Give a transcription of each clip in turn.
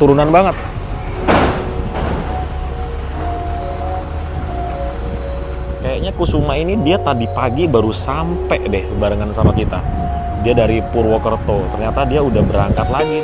turunan banget. Kayaknya Kusuma ini dia tadi pagi baru sampai deh barengan sama kita. Dia dari Purwokerto, ternyata dia udah berangkat lagi.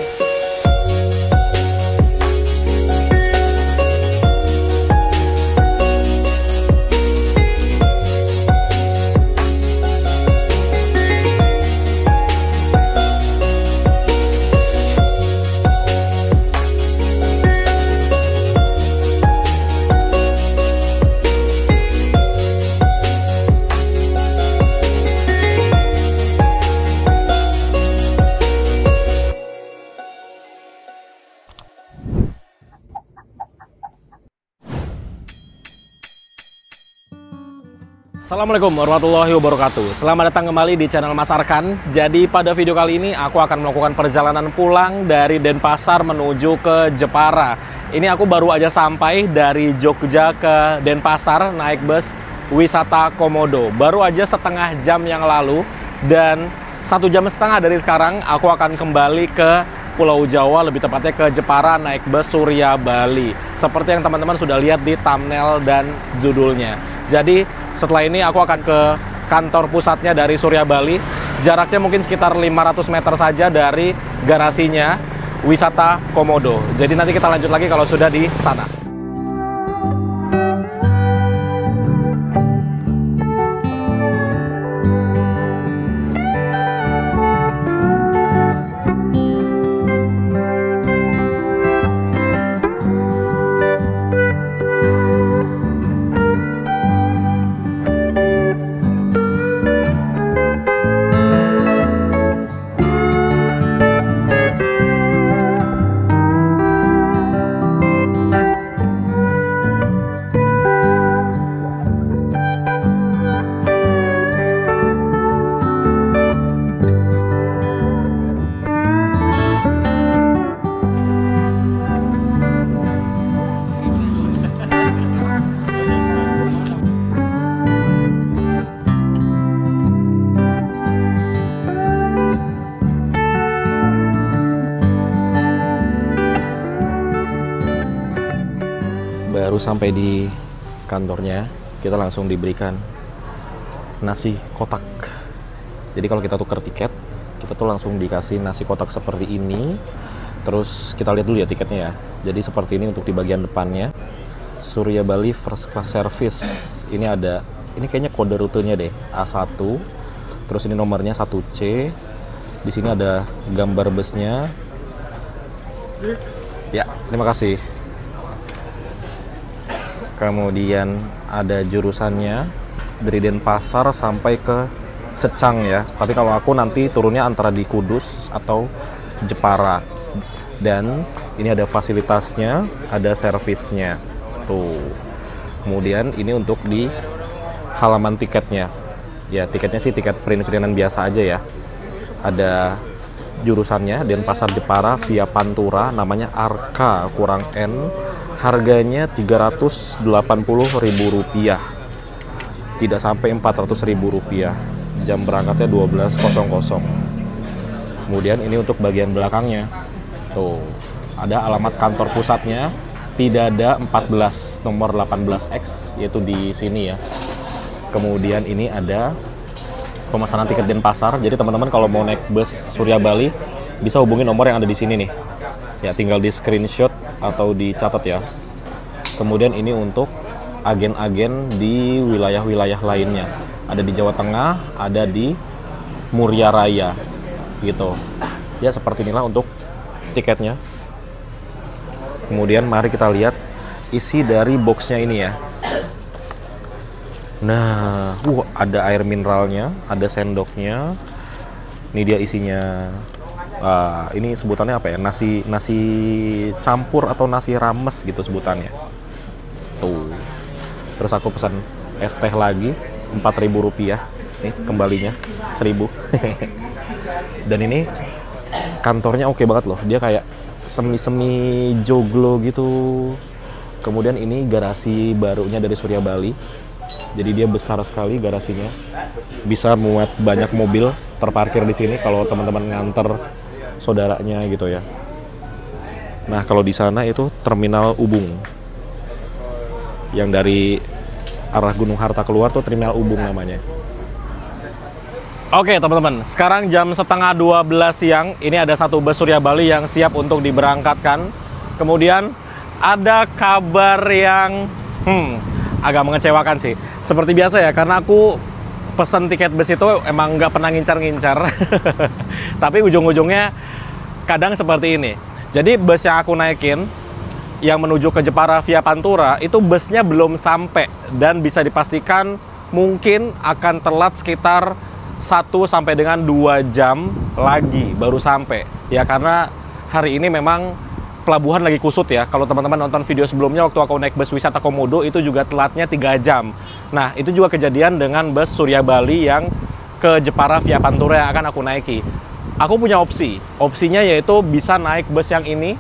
Assalamualaikum warahmatullahi wabarakatuh. Selamat datang kembali di channel Mas Arkan. Jadi pada video kali ini aku akan melakukan perjalanan pulang dari Denpasar menuju ke Jepara. Ini aku baru aja sampai dari Jogja ke Denpasar naik bus wisata Komodo. Baru aja setengah jam yang lalu, dan 1,5 jam dari sekarang aku akan kembali ke Pulau Jawa, lebih tepatnya ke Jepara naik bus Surya Bali. Seperti yang teman-teman sudah lihat di thumbnail dan judulnya. Jadi setelah ini aku akan ke kantor pusatnya dari Surya Bali. Jaraknya mungkin sekitar 500 meter saja dari garasinya wisata Komodo. Jadi nanti kita lanjut lagi kalau sudah di sana. Baru sampai di kantornya, kita langsung diberikan nasi kotak. Jadi kalau kita tukar tiket, kita tuh langsung dikasih nasi kotak seperti ini. Terus kita lihat dulu ya tiketnya ya. Jadi seperti ini untuk di bagian depannya. Surya Bali First Class Service. Ini ada, ini kayaknya kode rutenya deh, A1. Terus ini nomornya 1C. Di sini ada gambar busnya. Ya, terima kasih. Kemudian ada jurusannya dari Denpasar sampai ke Secang ya. Tapi kalau aku nanti turunnya antara di Kudus atau Jepara. Dan ini ada fasilitasnya, ada servisnya. Tuh. Kemudian ini untuk di halaman tiketnya. Ya, tiketnya sih tiket print-printan biasa aja ya. Ada jurusannya Denpasar Jepara via Pantura, namanya Arka kurang N. Harganya Rp380.000, tidak sampai Rp400.000. Jam berangkatnya 12.00. Kemudian ini untuk bagian belakangnya, tuh ada alamat kantor pusatnya, Pidada 14 nomor 18X, yaitu di sini ya. Kemudian ini ada pemesanan tiket Denpasar. Jadi teman-teman kalau mau naik bus Surya Bali bisa hubungi nomor yang ada di sini nih. Ya, tinggal di screenshot atau dicatat ya. Kemudian ini untuk agen-agen di wilayah-wilayah lainnya. Ada di Jawa Tengah, ada di Muria Raya gitu. Ya, seperti inilah untuk tiketnya. Kemudian mari kita lihat isi dari boxnya ini ya. Nah, ada air mineralnya, ada sendoknya. Ini dia isinya. Ini sebutannya apa ya? Nasi campur atau nasi rames gitu sebutannya. Tuh. Terus aku pesan es teh lagi, Rp4.000. Nih kembalinya 1.000. Dan ini kantornya oke banget loh. Dia kayak semi joglo gitu. Kemudian ini garasi barunya dari Surya Bali. Jadi dia besar sekali garasinya. Bisa muat banyak mobil terparkir di sini kalau teman-teman nganter saudaranya gitu ya. Nah, kalau di sana itu Terminal Ubung. Yang dari arah Gunung Harta keluar tuh Terminal Ubung namanya. Oke teman-teman, sekarang jam setengah 12 siang. Ini ada satu bus Surya Bali yang siap untuk diberangkatkan. Kemudian ada kabar yang agak mengecewakan sih. Seperti biasa ya, karena aku pesen tiket bus itu emang nggak pernah ngincar-ngincar. Tapi ujung-ujungnya kadang seperti ini. Jadi bus yang aku naikin, yang menuju ke Jepara via Pantura, itu busnya belum sampai. Dan bisa dipastikan mungkin akan telat sekitar 1 sampai dengan 2 jam lagi baru sampai. Ya karena hari ini memang pelabuhan lagi kusut ya. Kalau teman-teman nonton video sebelumnya waktu aku naik bus wisata Komodo itu juga telatnya 3 jam. Nah, itu juga kejadian dengan bus Surya Bali yang ke Jepara via Pantura yang akan aku naiki. Aku punya opsi. Opsinya yaitu bisa naik bus yang ini,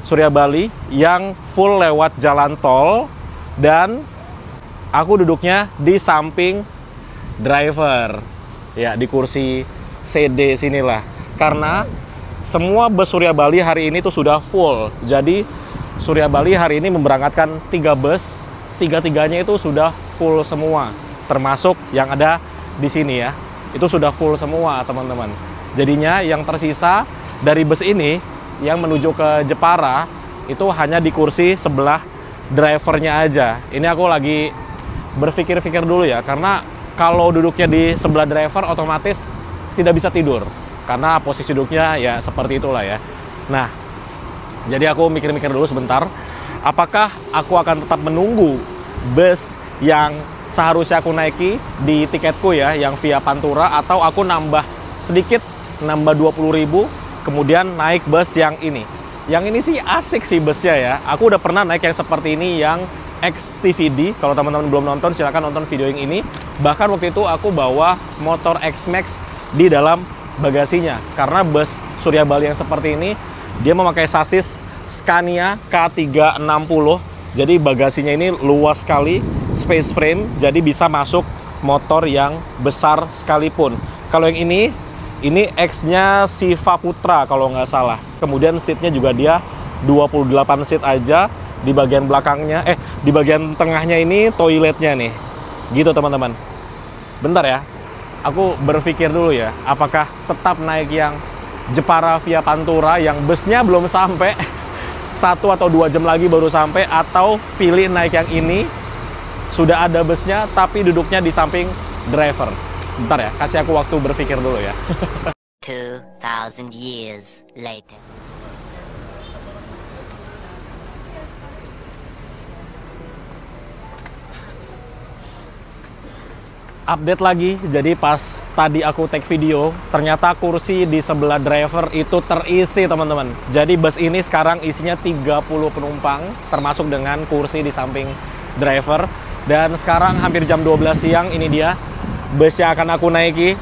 Surya Bali, yang full lewat jalan tol, dan aku duduknya di samping driver. Ya, di kursi CD sinilah. Karena semua bus Surya Bali hari ini tuh sudah full. Jadi Surya Bali hari ini memberangkatkan 3 bus, 3-tiganya itu sudah full semua. Termasuk yang ada di sini ya. Itu sudah full semua, teman-teman. Jadinya yang tersisa dari bus ini yang menuju ke Jepara itu hanya di kursi sebelah drivernya aja. Ini aku lagi berpikir-pikir dulu ya, karena kalau duduknya di sebelah driver otomatis tidak bisa tidur karena posisi duduknya ya seperti itulah ya. Nah, jadi aku mikir-mikir dulu sebentar, apakah aku akan tetap menunggu bus yang seharusnya aku naiki di tiketku ya, yang via Pantura, atau aku nambah sedikit, nambah 20.000, kemudian naik bus yang ini. Yang ini sih asik sih busnya ya. Aku udah pernah naik yang seperti ini, yang XTVD. Kalau teman-teman belum nonton, silahkan nonton video yang ini. Bahkan waktu itu aku bawa motor X-Max di dalam bagasinya. Karena bus Surya Bali yang seperti ini, dia memakai sasis Scania K360. Jadi bagasinya ini luas sekali, space frame, jadi bisa masuk motor yang besar sekalipun. Kalau yang ini X-nya Siva Putra kalau nggak salah. Kemudian seatnya juga dia 28 seat aja. Di bagian belakangnya, di bagian tengahnya ini toiletnya nih. Gitu teman-teman. Bentar ya, aku berpikir dulu ya, apakah tetap naik yang Jepara via Pantura yang busnya belum sampai, 1 atau 2 jam lagi baru sampai, atau pilih naik yang ini, sudah ada busnya tapi duduknya di samping driver. Bentar ya, kasih aku waktu berpikir dulu ya. 2000 years later. Update lagi, jadi pas tadi aku take video, ternyata kursi di sebelah driver itu terisi teman-teman. Jadi bus ini sekarang isinya 30 penumpang, termasuk dengan kursi di samping driver. Dan sekarang hampir jam 12 siang, ini dia bus yang akan aku naiki.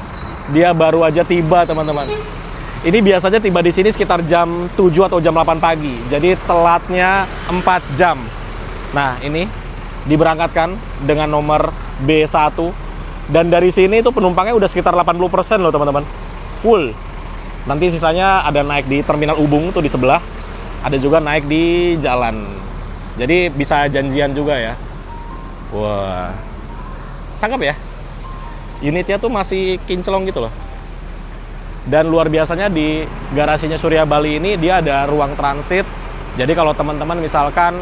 Dia baru aja tiba teman-teman. Ini biasanya tiba di sini sekitar jam 7 atau jam 8 pagi, jadi telatnya 4 jam. Nah ini diberangkatkan dengan nomor B1. Dan dari sini itu penumpangnya udah sekitar 80% loh teman-teman. Full. Nanti sisanya ada naik di Terminal Ubung tuh di sebelah. Ada juga naik di jalan. Jadi bisa janjian juga ya. Wah. Cakep ya. Unitnya tuh masih kinclong gitu loh. Dan luar biasanya di garasinya Surya Bali ini dia ada ruang transit. Jadi kalau teman-teman misalkan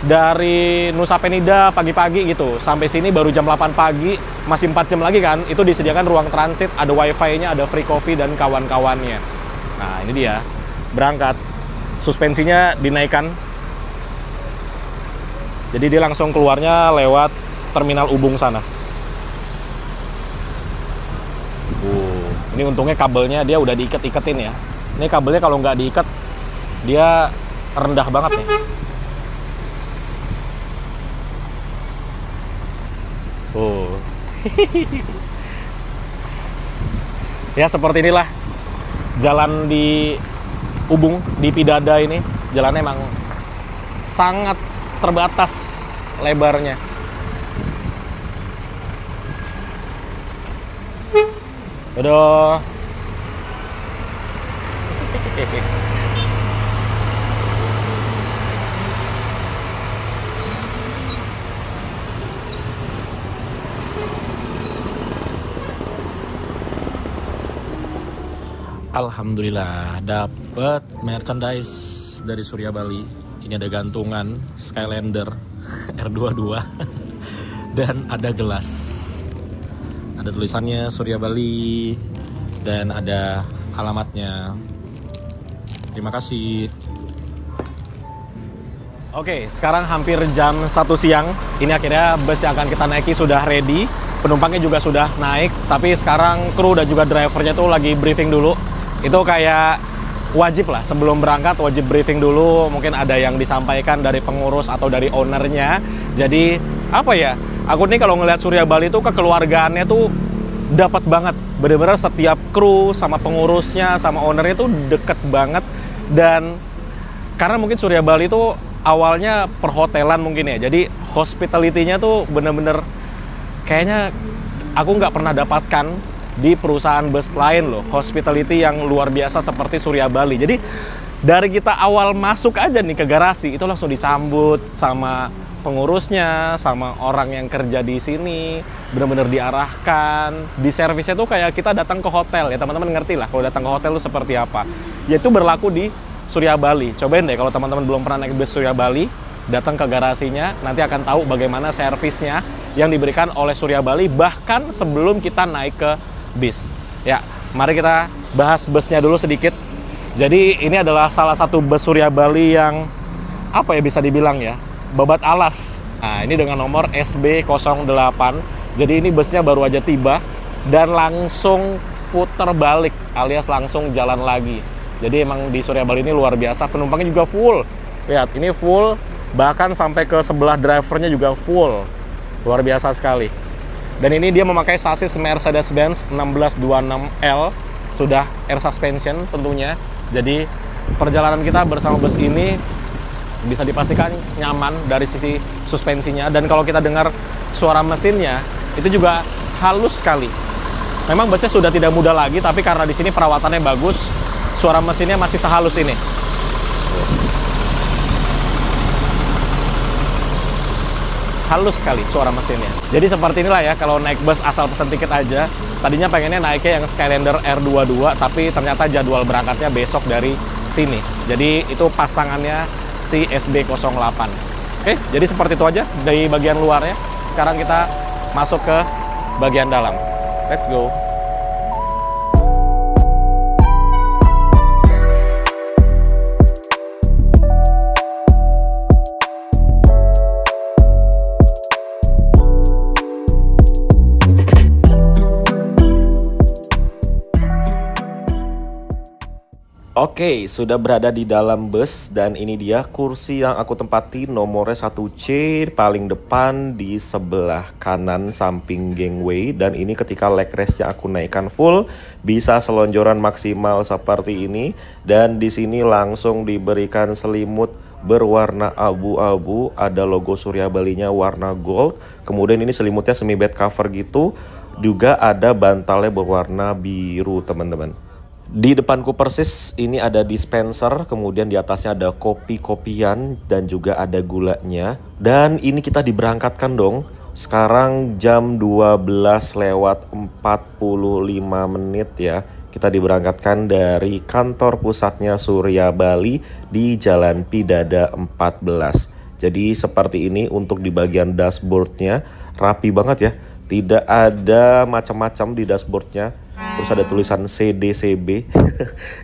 dari Nusa Penida pagi-pagi gitu sampai sini baru jam 8 pagi, masih 4 jam lagi kan, itu disediakan ruang transit, ada wifi-nya, ada free coffee dan kawan-kawannya. Nah ini dia, berangkat, suspensinya dinaikkan, jadi dia langsung keluarnya lewat Terminal Ubung sana. Ini untungnya kabelnya dia udah diikat-iketin ya. Ini kabelnya kalau nggak diikat dia rendah banget nih. Ya seperti inilah jalan di Ubung, di Pidada ini. Jalannya emang sangat terbatas lebarnya. Aduh. Alhamdulillah dapat merchandise dari Surya Bali. Ini ada gantungan Skylander R22 dan ada gelas. Ada tulisannya Surya Bali dan ada alamatnya. Terima kasih. Oke, sekarang hampir jam 1 siang. Ini akhirnya bus yang akan kita naiki sudah ready. Penumpangnya juga sudah naik. Tapi sekarang kru dan juga drivernya tuh lagi briefing dulu. Itu kayak wajib lah, sebelum berangkat wajib briefing dulu. Mungkin ada yang disampaikan dari pengurus atau dari ownernya. Jadi, apa ya, aku nih kalau ngelihat Surya Bali tuh kekeluargaannya tuh dapat banget. Bener-bener setiap kru sama pengurusnya, sama ownernya tuh deket banget. Dan karena mungkin Surya Bali tuh awalnya perhotelan mungkin ya, jadi hospitality-nya tuh bener-bener kayaknya aku nggak pernah dapatkan di perusahaan bus lain loh, hospitality yang luar biasa seperti Surya Bali. Jadi dari kita awal masuk aja nih ke garasi, itu langsung disambut sama pengurusnya, sama orang yang kerja di sini, bener-bener diarahkan, di servisnya tuh kayak kita datang ke hotel ya, teman-teman ngerti lah kalau datang ke hotel tuh seperti apa. Yaitu berlaku di Surya Bali. Cobain deh kalau teman-teman belum pernah naik bus Surya Bali, datang ke garasinya, nanti akan tahu bagaimana servisnya yang diberikan oleh Surya Bali bahkan sebelum kita naik ke bis. Ya, mari kita bahas busnya dulu sedikit. Jadi ini adalah salah satu bus Surya Bali yang apa ya bisa dibilang ya, babat alas. Nah, ini dengan nomor SB08. Jadi ini busnya baru aja tiba dan langsung putar balik alias langsung jalan lagi. Jadi emang di Surya Bali ini luar biasa, penumpangnya juga full. Lihat, ini full, bahkan sampai ke sebelah drivernya juga full. Luar biasa sekali. Dan ini dia memakai sasis Mercedes-Benz 1626L, sudah air suspension tentunya. Jadi perjalanan kita bersama bus ini bisa dipastikan nyaman dari sisi suspensinya. Dan kalau kita dengar suara mesinnya, itu juga halus sekali. Memang busnya sudah tidak muda lagi, tapi karena di sini perawatannya bagus, suara mesinnya masih sehalus ini. Halus sekali suara mesinnya. Jadi seperti inilah ya kalau naik bus asal pesen tiket aja. Tadinya pengennya naiknya yang Skylander R22, tapi ternyata jadwal berangkatnya besok dari sini. Jadi itu pasangannya si SB08. Oke, jadi seperti itu aja dari bagian luarnya. Sekarang kita masuk ke bagian dalam. Let's go. Oke, sudah berada di dalam bus dan ini dia kursi yang aku tempati, nomornya 1C paling depan di sebelah kanan samping gangway. Dan ini ketika leg rest-nya aku naikkan full, bisa selonjoran maksimal seperti ini. Dan di sini langsung diberikan selimut berwarna abu-abu, ada logo Surya Balinya warna gold. Kemudian ini selimutnya semi bed cover gitu, juga ada bantalnya berwarna biru teman-teman. Di depanku persis ini ada dispenser, kemudian di atasnya ada kopi-kopian dan juga ada gulanya. Dan ini kita diberangkatkan dong. Sekarang jam 12:45 ya. Kita diberangkatkan dari kantor pusatnya Surya Bali di Jalan Pidada 14. Jadi seperti ini untuk di bagian dashboardnya, rapi banget ya. Tidak ada macam-macam di dashboardnya. Terus ada tulisan CDCB.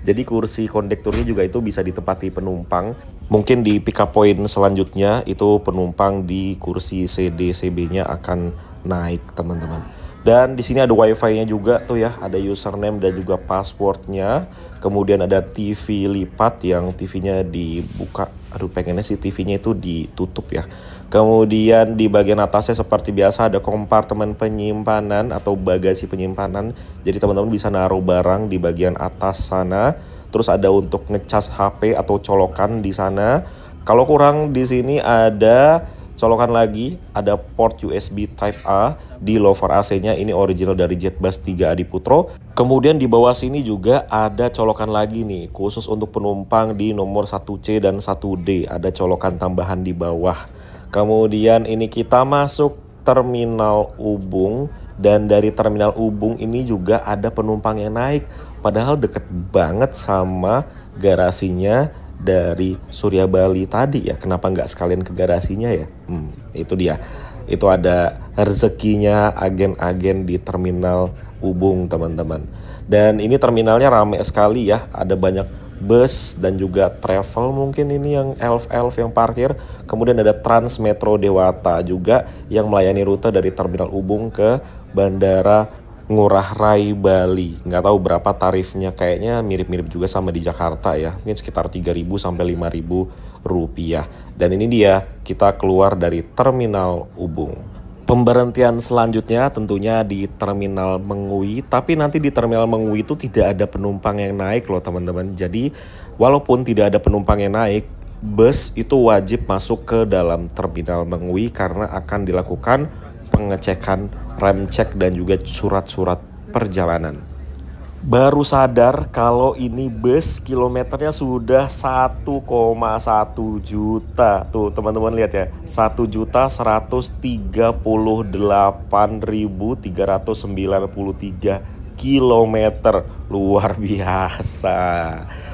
Jadi kursi kondekturnya juga itu bisa ditempati penumpang. Mungkin di pick up point selanjutnya itu penumpang di kursi CDCB-nya akan naik teman-teman. Dan di sini ada wifi-nya juga tuh ya, ada username dan juga passwordnya. Kemudian ada TV lipat yang TV-nya dibuka. Aduh, pengennya sih TV-nya itu ditutup ya. Kemudian di bagian atasnya seperti biasa ada kompartemen penyimpanan atau bagasi penyimpanan. Jadi teman-teman bisa naruh barang di bagian atas sana. Terus ada untuk ngecas HP atau colokan di sana. Kalau kurang di sini ada colokan lagi, ada port USB Type A di lower AC-nya, ini original dari Jetbus 3 Adiputro. Kemudian di bawah sini juga ada colokan lagi nih, khusus untuk penumpang di nomor 1C dan 1D, ada colokan tambahan di bawah. Kemudian ini kita masuk Terminal Ubung Dan dari Terminal Ubung ini juga ada penumpang yang naik. Padahal deket banget sama garasinya dari Surya Bali tadi ya. Kenapa nggak sekalian ke garasinya ya? Itu dia. Itu ada rezekinya agen-agen di Terminal Ubung, teman-teman. Dan ini terminalnya ramai sekali ya. Ada banyak bus dan juga travel, mungkin ini yang elf-elf yang parkir. Kemudian ada Trans Metro Dewata juga yang melayani rute dari Terminal Ubung ke Bandara Ngurah Rai Bali. Nggak tahu berapa tarifnya, kayaknya mirip-mirip juga sama di Jakarta ya. Mungkin sekitar 3.000 sampai 5.000 rupiah. Dan ini dia, kita keluar dari Terminal Ubung. Pemberhentian selanjutnya tentunya di Terminal Mengui, tapi nanti di Terminal Mengui itu tidak ada penumpang yang naik loh teman-teman. Jadi walaupun tidak ada penumpang yang naik, bus itu wajib masuk ke dalam Terminal Mengui karena akan dilakukan pengecekan rem cek dan juga surat-surat perjalanan. Baru sadar kalau ini bus kilometernya sudah 1,1 juta. Tuh teman-teman lihat ya, 1.138.393 kilometer. Luar biasa.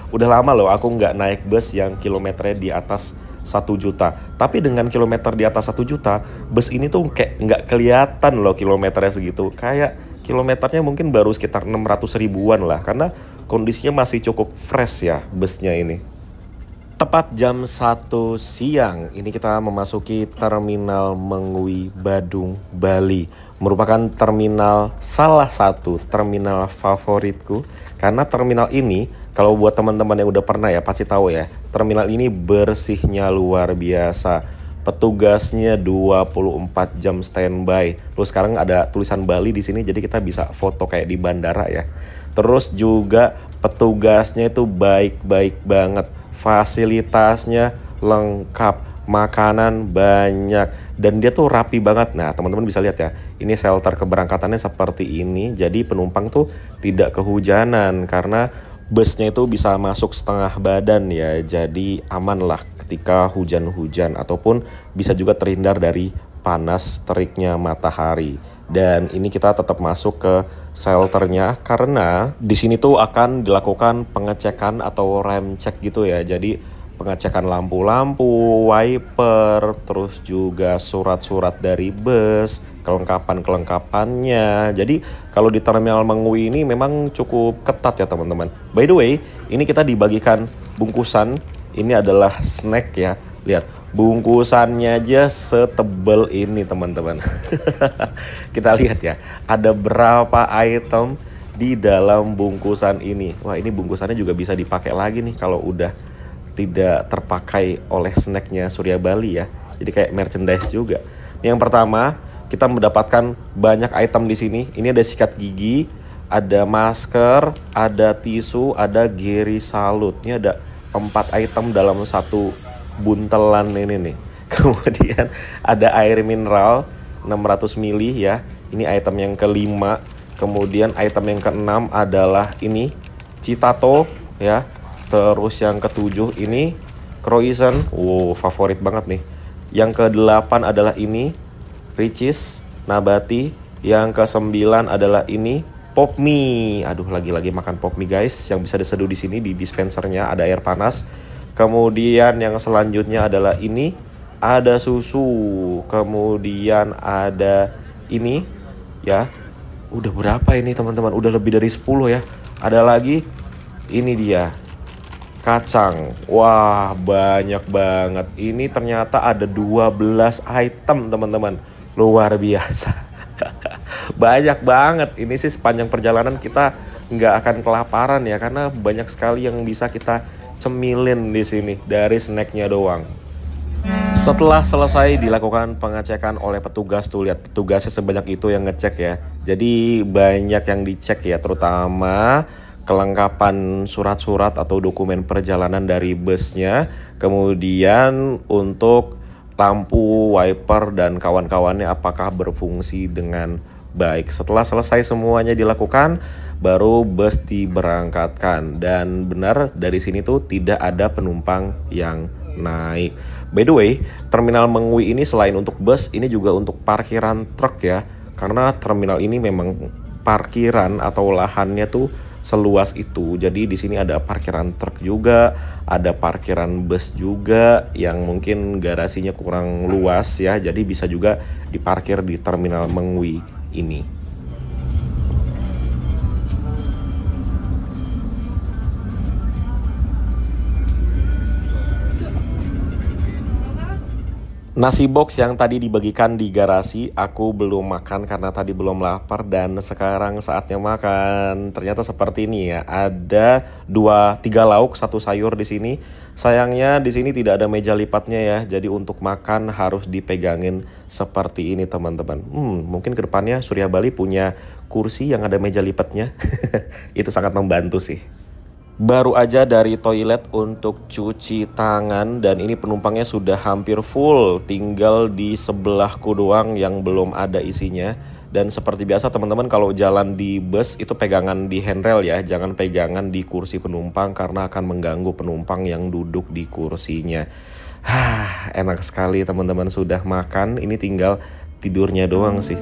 Udah lama loh aku nggak naik bus yang kilometernya di atas 1 juta. Tapi dengan kilometer di atas 1 juta, bus ini tuh kayak nggak kelihatan loh kilometernya segitu. Kayak kilometernya mungkin baru sekitar 600 ribuan lah, karena kondisinya masih cukup fresh ya busnya ini. Tepat jam 1 siang, ini kita memasuki Terminal Mengui Badung, Bali. Merupakan terminal, salah satu terminal favoritku. Karena terminal ini, kalau buat teman-teman yang udah pernah ya, pasti tahu ya. Terminal ini bersihnya luar biasa. Petugasnya 24 jam standby. Terus sekarang ada tulisan Bali di sini, jadi kita bisa foto kayak di bandara ya. Terus juga petugasnya itu baik-baik banget. Fasilitasnya lengkap, makanan banyak, dan dia tuh rapi banget. Nah teman-teman bisa lihat ya, ini shelter keberangkatannya seperti ini. Jadi penumpang tuh tidak kehujanan karena busnya itu bisa masuk setengah badan ya, jadi aman lah ketika hujan-hujan ataupun bisa juga terhindar dari panas teriknya matahari. Dan ini kita tetap masuk ke shelternya karena di sini tuh akan dilakukan pengecekan atau rem cek gitu ya. Jadi pengecekan lampu-lampu, wiper, terus juga surat-surat dari bus, kelengkapan-kelengkapannya. Jadi kalau di Terminal Mengui ini memang cukup ketat ya teman-teman. By the way, ini kita dibagikan bungkusan. Ini adalah snack ya. Lihat, bungkusannya aja setebel ini teman-teman. Kita lihat ya, ada berapa item di dalam bungkusan ini. Wah, ini bungkusannya juga bisa dipakai lagi nih kalau udah tidak terpakai oleh snacknya Surya Bali ya. Jadi kayak merchandise juga. Yang pertama, kita mendapatkan banyak item di sini. Ini ada sikat gigi, ada masker, ada tisu, ada Geri Salut. Ini ada 4 item dalam satu buntelan ini nih. Kemudian ada air mineral 600 ml ya. Ini item yang kelima. Kemudian item yang keenam adalah ini Citato ya. Terus yang ketujuh ini croissant, wow favorit banget nih. Yang ke-8 adalah ini Ricis Nabati. Yang ke-9 adalah ini Pop Mie. Aduh, lagi-lagi makan Pop Mie guys. Yang bisa diseduh di sini di dispensernya ada air panas. Kemudian yang selanjutnya adalah ini ada susu. Kemudian ada ini ya. Udah berapa ini teman-teman? Udah lebih dari 10 ya. Ada lagi ini dia kacang. Wah, banyak banget. Ini ternyata ada 12 item teman-teman. Luar biasa. Banyak banget. Ini sih sepanjang perjalanan kita nggak akan kelaparan ya, karena banyak sekali yang bisa kita cemilin di sini dari snacknya doang. Setelah selesai dilakukan pengecekan oleh petugas, tuh lihat petugasnya sebanyak itu yang ngecek ya. Jadi banyak yang dicek ya, terutama kelengkapan surat-surat atau dokumen perjalanan dari busnya. Kemudian untuk lampu, wiper, dan kawan-kawannya apakah berfungsi dengan baik. Setelah selesai semuanya dilakukan, baru bus diberangkatkan. Dan benar dari sini tuh tidak ada penumpang yang naik. By the way, Terminal Mengui ini selain untuk bus, ini juga untuk parkiran truk ya. Karena terminal ini memang parkiran atau lahannya tuh seluas itu. Jadi di sini ada parkiran truk juga, ada parkiran bus juga yang mungkin garasinya kurang luas ya. Jadi bisa juga diparkir di terminal Mengwi ini. Nasi box yang tadi dibagikan di garasi, aku belum makan karena tadi belum lapar dan sekarang saatnya makan. Ternyata seperti ini ya, ada 3 lauk, 1 sayur di sini. Sayangnya di sini tidak ada meja lipatnya ya, jadi untuk makan harus dipegangin seperti ini teman-teman. Mungkin kedepannya Surya Bali punya kursi yang ada meja lipatnya. Itu sangat membantu sih. Baru aja dari toilet untuk cuci tangan dan ini penumpangnya sudah hampir full, tinggal di sebelahku doang yang belum ada isinya. Dan seperti biasa teman-teman, kalau jalan di bus itu pegangan di handrail ya, jangan pegangan di kursi penumpang karena akan mengganggu penumpang yang duduk di kursinya. Enak sekali teman-teman, sudah makan, ini tinggal tidurnya doang sih.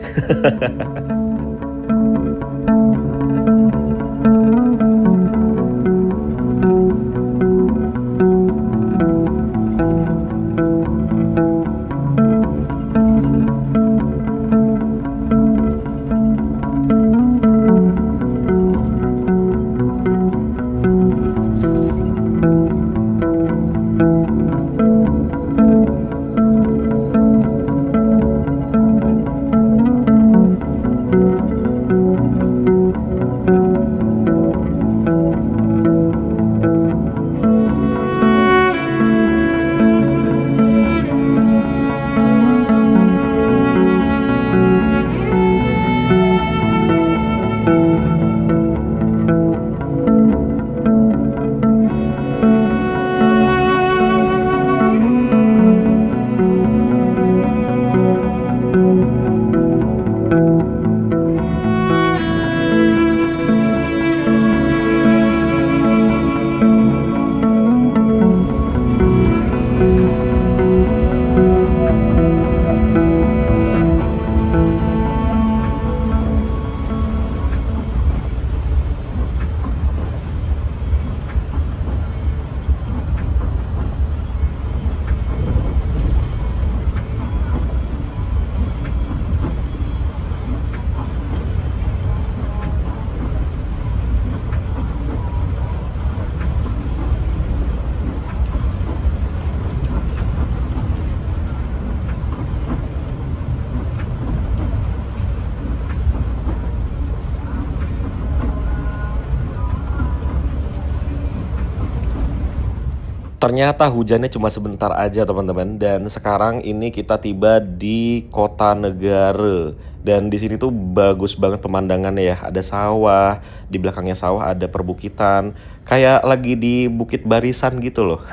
Ternyata hujannya cuma sebentar aja teman-teman, dan sekarang ini kita tiba di Kota Negara. Dan di sini tuh bagus banget pemandangannya ya, ada sawah, di belakangnya sawah ada perbukitan, kayak lagi di Bukit Barisan gitu loh.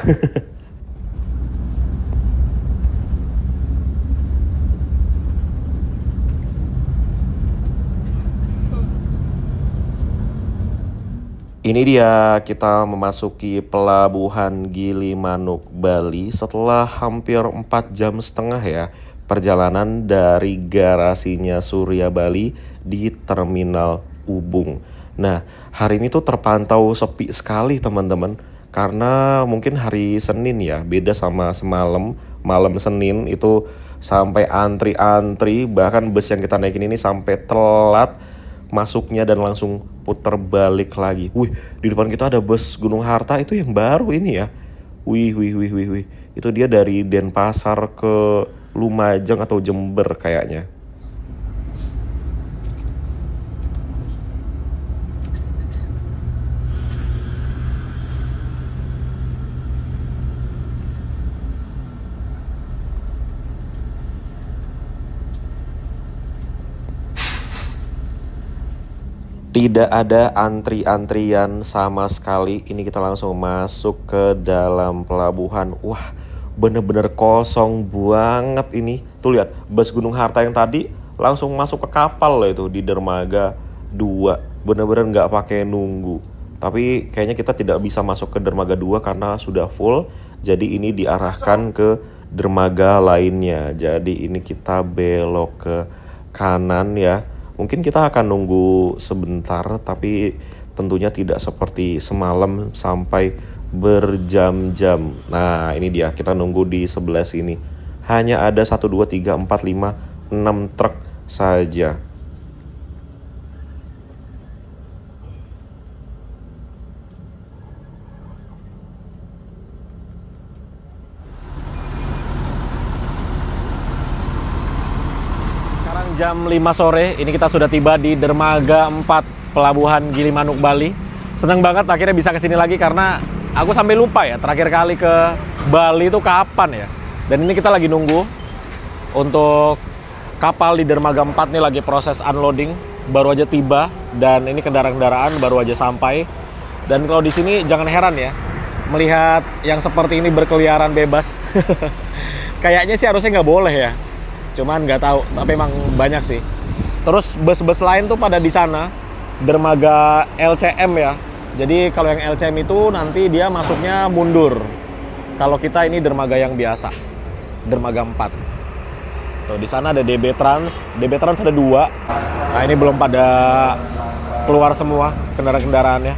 Ini dia, kita memasuki Pelabuhan Gilimanuk, Bali setelah hampir 4,5 jam ya perjalanan dari garasinya Surya Bali di Terminal Ubung. Nah, hari ini tuh terpantau sepi sekali teman-teman, karena mungkin hari Senin ya, beda sama semalam. Malam Senin itu sampai antri-antri, bahkan bus yang kita naikin ini sampai telat masuknya dan langsung putar balik lagi. Wih, di depan kita ada bus Gunung Harta, itu yang baru ini ya. Wih. Itu dia dari Denpasar ke Lumajang atau Jember kayaknya. Tidak ada antri-antrian sama sekali. Ini kita langsung masuk ke dalam pelabuhan. Wah, bener-bener kosong banget ini. Tuh lihat, bus Gunung Harta yang tadi langsung masuk ke kapal loh itu di Dermaga 2. Bener-bener nggak pakai nunggu. Tapi kayaknya kita tidak bisa masuk ke Dermaga 2 karena sudah full. Jadi ini diarahkan ke dermaga lainnya. Jadi ini kita belok ke kanan ya. Mungkin kita akan nunggu sebentar, tapi tentunya tidak seperti semalam sampai berjam-jam. Nah, ini dia, kita nunggu di sebelah sini. Hanya ada 1, 2, 3, 4, 5, 6 truk saja. Sekarang jam 5 sore, ini kita sudah tiba di Dermaga 4 Pelabuhan Gilimanuk, Bali. Seneng banget akhirnya bisa kesini lagi karena aku sampai lupa ya terakhir kali ke Bali itu kapan ya. Dan ini kita lagi nunggu untuk kapal di Dermaga 4 nih lagi proses unloading, baru aja tiba dan ini kendaraan-kendaraan baru aja sampai. Dan kalau di sini jangan heran ya melihat yang seperti ini berkeliaran bebas. Kayaknya sih harusnya nggak boleh ya. Cuman nggak tahu, tapi emang banyak sih. Terus bus-bus lain tuh pada di sana, dermaga LCM ya. Jadi kalau yang LCM itu nanti dia masuknya mundur. Kalau kita ini dermaga yang biasa, dermaga 4. Tuh di sana ada DB Trans ada 2. Nah ini belum pada keluar semua kendaraan-kendaraannya.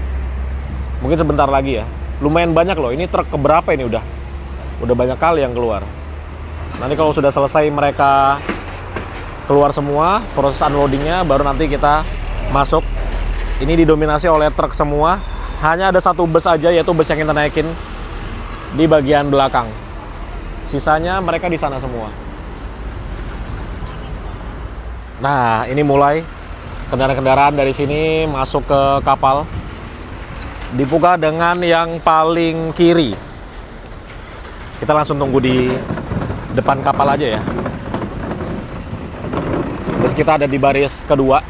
Mungkin sebentar lagi ya. Lumayan banyak loh. Ini truk keberapa ini udah banyak kali yang keluar. Nanti kalau sudah selesai mereka keluar semua, proses unloadingnya baru nanti kita masuk. Ini didominasi oleh truk semua. Hanya ada 1 bus aja, yaitu bus yang kita naikin di bagian belakang. Sisanya mereka di sana semua. Nah, ini mulai kendaraan-kendaraan dari sini masuk ke kapal. Dibuka dengan yang paling kiri. Kita langsung tunggu di depan kapal aja ya. Bus kita ada di baris kedua.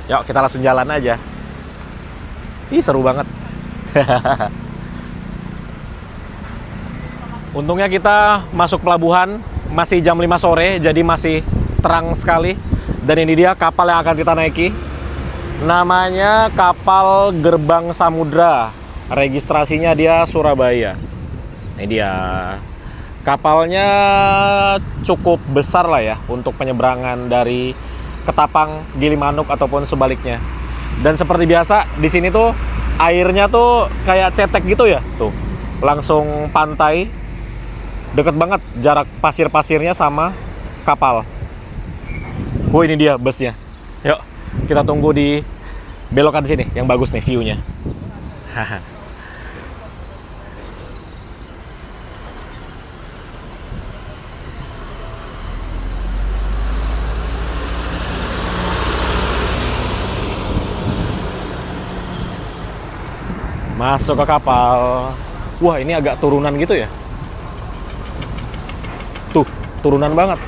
Yuk, kita langsung jalan aja. Ih, seru banget. Untungnya kita masuk pelabuhan masih jam 5 sore, jadi masih terang sekali. Dan ini dia kapal yang akan kita naiki. Namanya kapal Gerbang Samudra. Registrasinya dia Surabaya. Ini dia. Kapalnya cukup besar lah ya untuk penyeberangan dari Ketapang, Gilimanuk ataupun sebaliknya. Dan seperti biasa di sini tuh airnya tuh kayak cetek gitu ya. Tuh, langsung pantai. Deket banget jarak pasir-pasirnya sama kapal. Oh, ini dia busnya. Yuk, kita tunggu di belokan sini yang bagus nih view-nya. Masuk ke kapal. Wah, ini agak turunan gitu ya. Tuh, turunan banget.